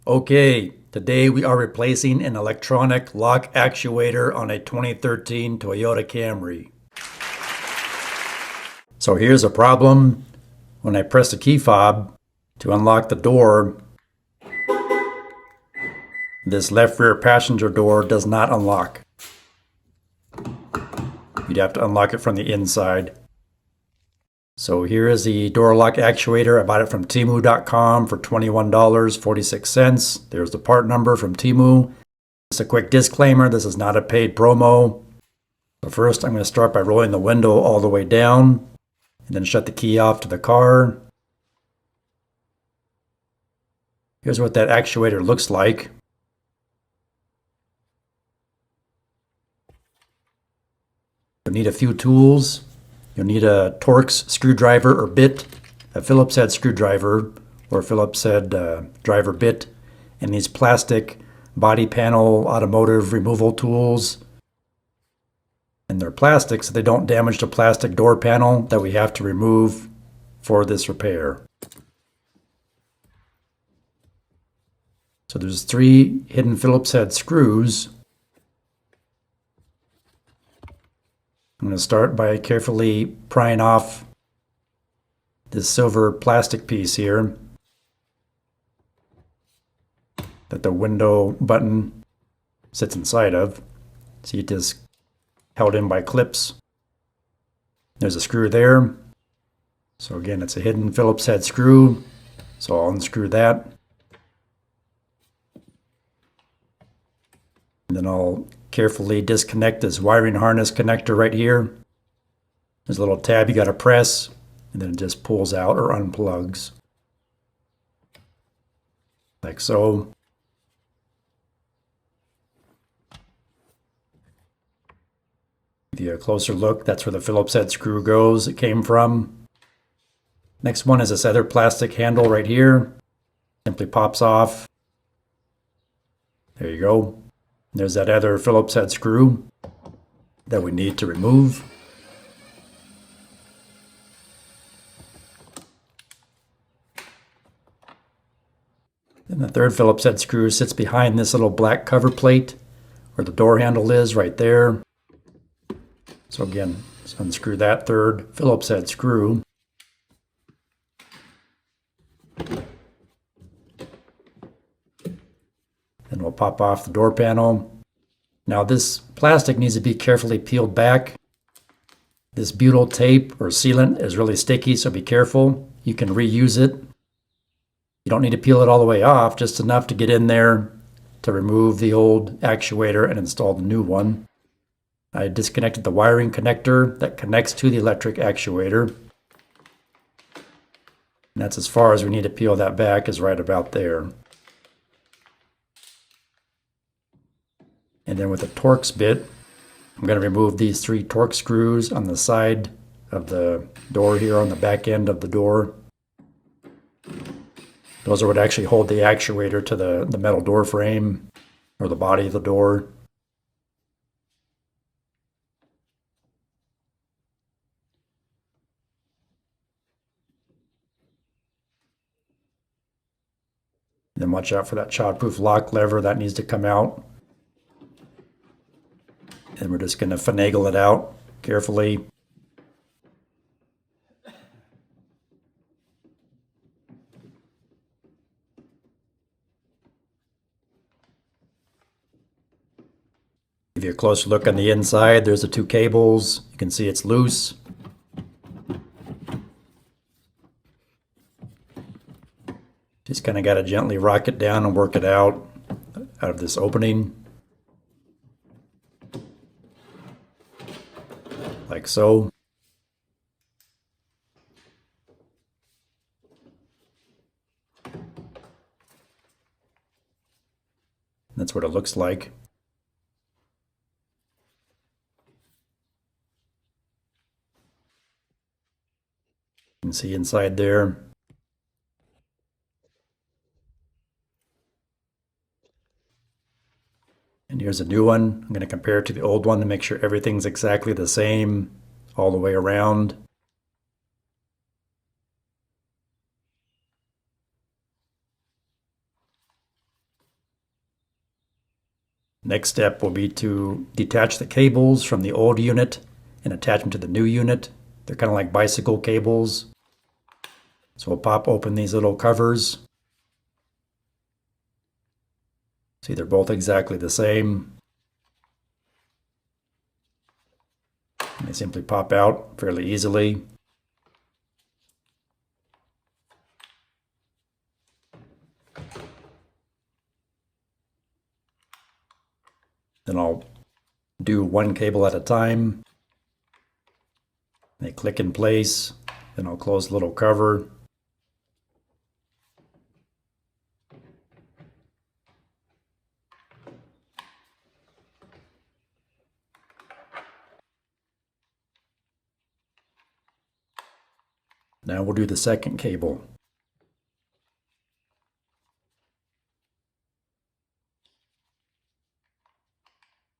Okay, today we are replacing an electronic lock actuator on a 2013 Toyota Camry. So here's a problem. When I press the key fob to unlock the door, this left rear passenger door does not unlock. You'd have to unlock it from the inside. So here is the door lock actuator. I bought it from Temu.com for $21.46. There's the part number from Temu. Just a quick disclaimer, this is not a paid promo. So first I'm going to start by rolling the window all the way down and then shut the key off to the car. Here's what that actuator looks like. You'll need a few tools. You'll need a Torx screwdriver or bit, a Phillips head screwdriver or Phillips head driver bit, and these plastic body panel automotive removal tools. And they're plastic so they don't damage the plastic door panel that we have to remove for this repair. So there's 3 hidden Phillips head screws. I'm going to start by carefully prying off this silver plastic piece here that the window button sits inside of. See, it is held in by clips. There's a screw there. So again, it's a hidden Phillips head screw. So I'll unscrew that. And then I'll carefully disconnect this wiring harness connector right here. There's a little tab you got to press, and then it just pulls out or unplugs. Like so. Give you a closer look, that's where the Phillips head screw goes. It came from. Next one is this other plastic handle right here. Simply pops off. There you go. There's that other Phillips head screw that we need to remove. Then the third Phillips head screw sits behind this little black cover plate where the door handle is right there. So again, let's unscrew that third Phillips head screw. Then we'll pop off the door panel. Now this plastic needs to be carefully peeled back. This butyl tape or sealant is really sticky, so be careful. You can reuse it. You don't need to peel it all the way off, just enough to get in there to remove the old actuator and install the new one. I disconnected the wiring connector that connects to the electric actuator. And that's as far as we need to peel that back, is right about there. And then with a Torx bit, I'm going to remove these 3 Torx screws on the side of the door here, on the back end of the door. Those are what actually hold the actuator to the metal door frame or the body of the door. And then watch out for that childproof lock lever, that needs to come out. And we're just going to finagle it out carefully. Give you a closer look on the inside. There's the 2 cables. You can see it's loose. Just kind of got to gently rock it down and work it out of this opening. Like so. That's what it looks like. You can see inside there. And here's a new one. I'm going to compare it to the old one to make sure everything's exactly the same all the way around. Next step will be to detach the cables from the old unit and attach them to the new unit. They're kind of like bicycle cables. So we'll pop open these little covers. See, they're both exactly the same. And they simply pop out fairly easily. Then I'll do one cable at a time. They click in place. Then I'll close the little cover. Now we'll do the second cable.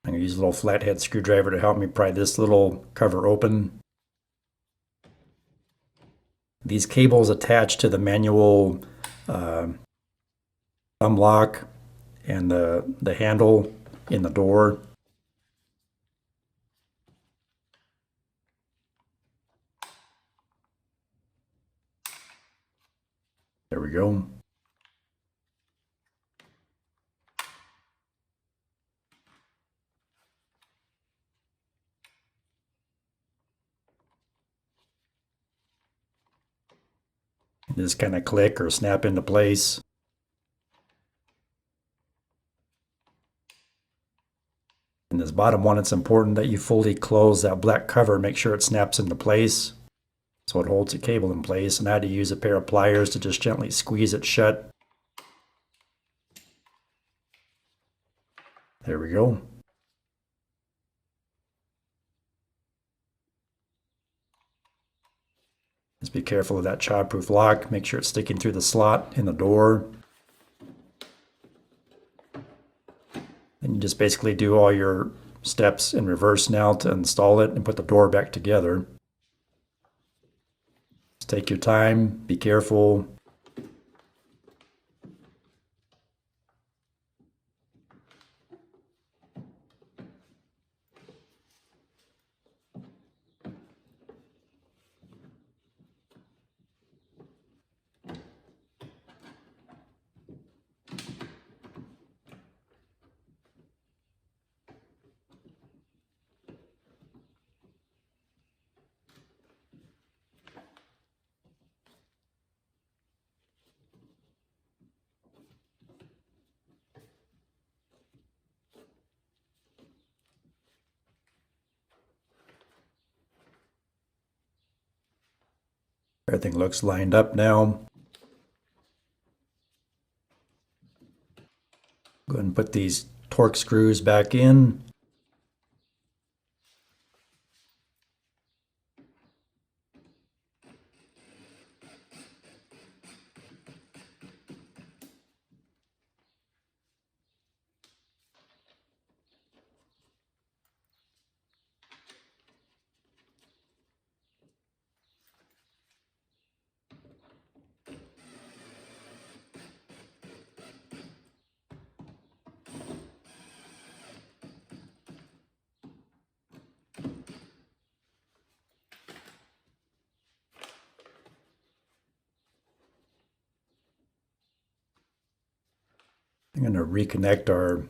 I'm going to use a little flathead screwdriver to help me pry this little cover open. These cables attach to the manual thumb lock and the handle in the door. There we go. Just kind of click or snap into place. In this bottom one, it's important that you fully close that black cover, make sure it snaps into place so it holds the cable in place. And I had to use a pair of pliers to just gently squeeze it shut. There we go. Just be careful of that childproof lock. Make sure it's sticking through the slot in the door. And you just basically do all your steps in reverse now to install it and put the door back together. Just take your time, be careful. Everything looks lined up now. Go ahead and put these torque screws back in. I'm going to reconnect our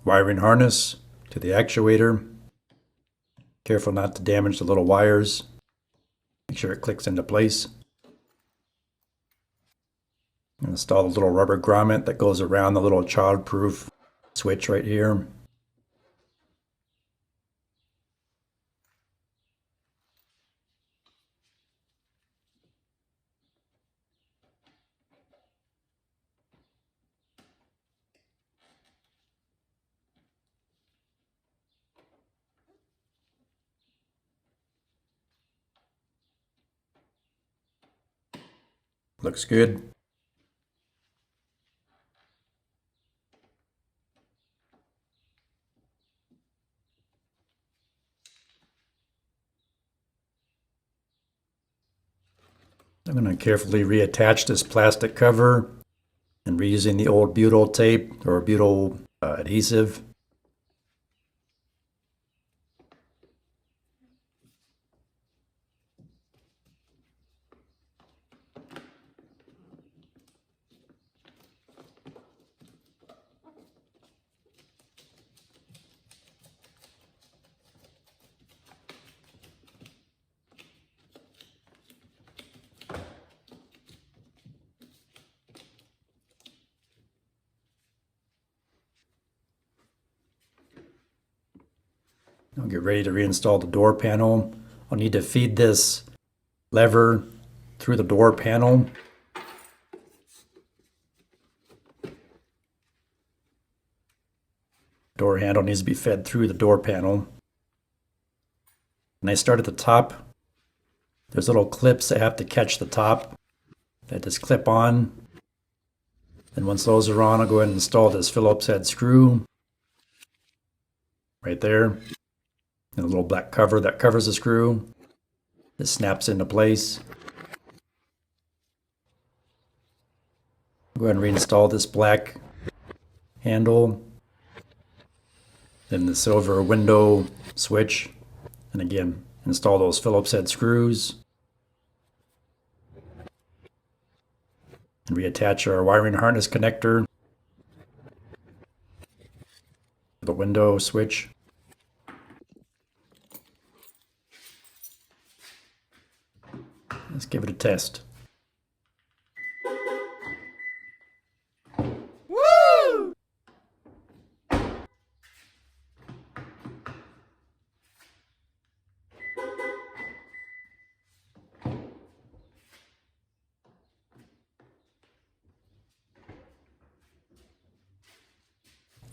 wiring harness to the actuator. Careful not to damage the little wires. Make sure it clicks into place. Install the little rubber grommet that goes around the little childproof switch right here. Looks good. I'm going to carefully reattach this plastic cover and reusing the old butyl tape or butyl adhesive. I'll get ready to reinstall the door panel. I'll need to feed this lever through the door panel. Door handle needs to be fed through the door panel. And I start at the top. There's little clips that have to catch the top that just clip on. And once those are on, I'll go ahead and install this Phillips head screw right there. And a little black cover that covers the screw. It snaps into place. Go ahead and reinstall this black handle. Then the silver window switch. And again, install those Phillips head screws. And reattach our wiring harness connector to the window switch. Let's give it a test. Woo!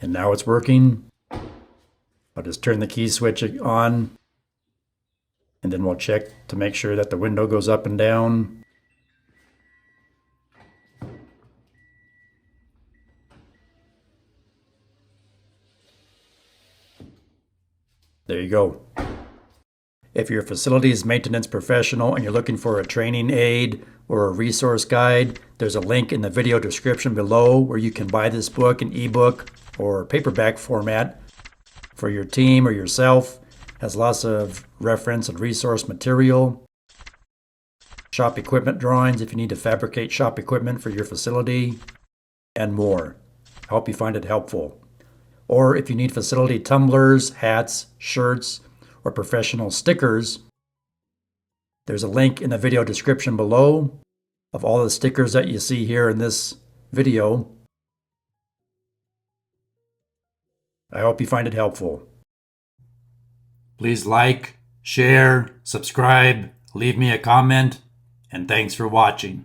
And now it's working. I'll just turn the key switch on. And then we'll check to make sure that the window goes up and down. There you go. If you're a facilities maintenance professional and you're looking for a training aid or a resource guide, there's a link in the video description below where you can buy this book in ebook or paperback format for your team or yourself. Has lots of reference and resource material. Shop equipment drawings if you need to fabricate shop equipment for your facility, and more. I hope you find it helpful. Or if you need facility tumblers, hats, shirts, or professional stickers, there's a link in the video description below of all the stickers that you see here in this video. I hope you find it helpful. Please like, share, subscribe, leave me a comment, and thanks for watching.